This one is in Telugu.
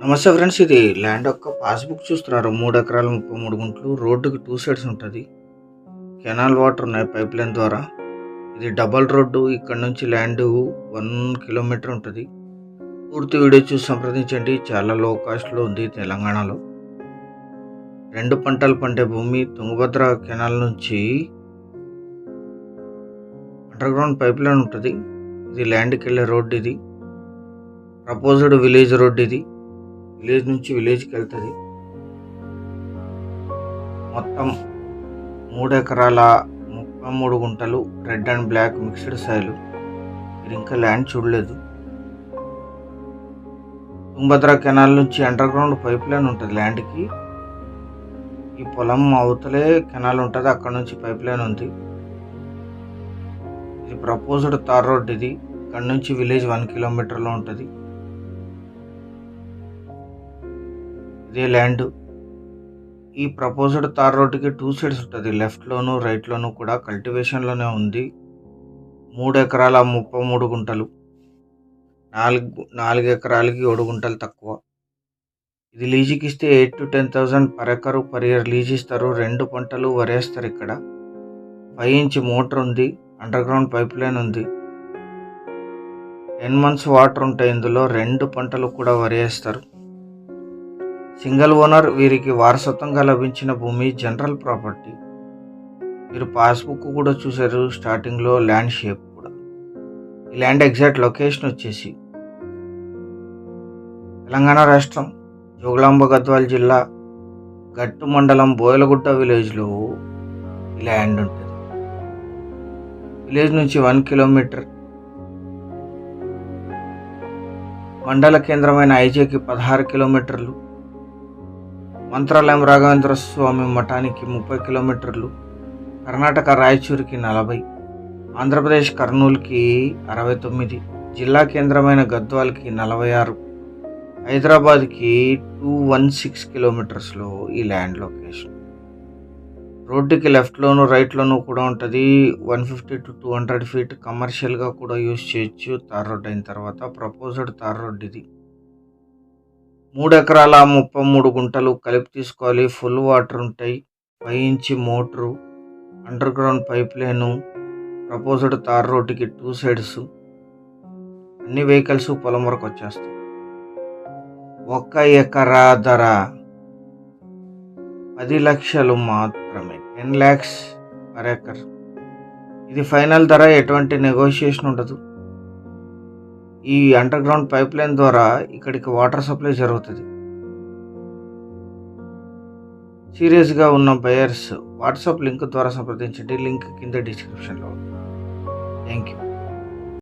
నమస్తే ఫ్రెండ్స్, ఇది ల్యాండ్ యొక్క పాస్బుక్ చూస్తున్నారు. 3 ఎకరాలు 33 గుంటలు. రోడ్డుకి 2 సైడ్స్ ఉంటుంది. కెనాల్ వాటర్ ఉన్నాయి పైప్ లైన్ ద్వారా. ఇది డబల్ రోడ్డు. ఇక్కడ నుంచి ల్యాండ్ 1 కిలోమీటర్ ఉంటుంది. పూర్తి వీడియో చూసి సంప్రదించండి. చాలా లో కాస్ట్లో ఉంది తెలంగాణలో. 2 పంటలు పండే భూమి. తుంగభద్ర కెనాల్ నుంచి అండర్గ్రౌండ్ పైప్ లైన్ ఉంటుంది. ఇది ల్యాండ్కి వెళ్ళే రోడ్డు. ఇది ప్రపోజ్డ్ విలేజ్ రోడ్డు. ఇది విలేజ్ నుంచి విలేజ్కి వెళ్తుంది. మొత్తం 3 ఎకరాల 33 గుంటలు. Red and black mixed soil. మీరు ఇంకా ల్యాండ్ చూడలేదు. తుంగభద్ర కెనాల్ నుంచి అండర్ గ్రౌండ్ పైప్ లైన్ ఉంటుంది ల్యాండ్కి. ఈ పొలం అవతలే కెనాల్ ఉంటుంది, అక్కడ నుంచి పైప్ లైన్ ఉంది. ఇది ప్రపోజ్డ్ తార్ రోడ్. ఇది ఇక్కడ నుంచి విలేజ్ 1 కిలోమీటర్లో ఉంటుంది. ఇదే ల్యాండ్. ఈ ప్రపోజ్డ్ తార్ రోడ్డుకి 2 సైడ్స్ ఉంటుంది. లెఫ్ట్లోను రైట్లోను కూడా కల్టివేషన్లోనే ఉంది. 3 ఎకరాల 33 గుంటలు. 4 ఎకరాలకి 7 గుంటలు తక్కువ. ఇది లీజుకి ఇస్తే 8 to 10,000 per acre per year lease ఇస్తారు. 2 పంటలు వరేస్తారు. ఇక్కడ 5 ఇంచ్ మోటార్ ఉంది. అండర్ గ్రౌండ్ పైప్ లైన్ ఉంది. 10 months వాటర్ ఉంటాయి ఇందులో. 2 పంటలు కూడా వరేస్తారు. Single owner. వీరికి వారసత్వంగా లభించిన భూమి. General property. మీరు పాస్బుక్ కూడా చూశారు స్టార్టింగ్లో. ల్యాండ్ షేప్ కూడా. ఈ ల్యాండ్ ఎగ్జాక్ట్ లొకేషన్ వచ్చేసి తెలంగాణ రాష్ట్రం జోగులాంబ గద్వాల్ జిల్లా గట్టు మండలం బోయలగుట్ట విలేజ్లో ఈ ల్యాండ్ ఉంటుంది. విలేజ్ నుంచి 1 కిలోమీటర్. మండల కేంద్రమైన ఐజేకి 16 కిలోమీటర్లు. మంత్రాలయం రాఘవేంద్ర స్వామి మఠానికి 30 కిలోమీటర్లు. కర్ణాటక రాయచూరుకి 40. ఆంధ్రప్రదేశ్ కర్నూలుకి 69. జిల్లా కేంద్రమైన గద్వాల్కి 46. హైదరాబాద్కి 216 కిలోమీటర్స్లో ఈ ల్యాండ్ లొకేషన్. రోడ్డుకి లెఫ్ట్లోను రైట్లోనూ కూడా ఉంటుంది. 150 to 200 feet కమర్షియల్గా కూడా యూజ్ చేయొచ్చు తార్ రోడ్ అయిన తర్వాత. ప్రపోజ్డ్ తార్ రోడ్ ఇది. 3 ఎకరాల 33 గుంటలు కలిపి తీసుకోవాలి. ఫుల్ వాటర్ ఉంటాయి. 5 inch motor. Underground pipe line. Proposed tar రోడ్డుకి 2 సైడ్స్. అన్ని వెహికల్స్ పొలం వరకు వచ్చేస్తాయి. 1 ఎకరా ధర 10 లక్షలు మాత్రమే. 10 lakhs పర్ ఎకర్. ఇది ఫైనల్ ధర. ఎటువంటి నెగోషియేషన్ ఉండదు. ఈ అండర్ గ్రౌండ్ పైప్ లైన్ ద్వారా ఇక్కడికి వాటర్ సప్లై జరుగుతుంది. సీరియస్గా ఉన్న బయర్స్ వాట్సాప్ లింక్ ద్వారా సంప్రదించండి. లింక్ కింద డిస్క్రిప్షన్లో. Thank you.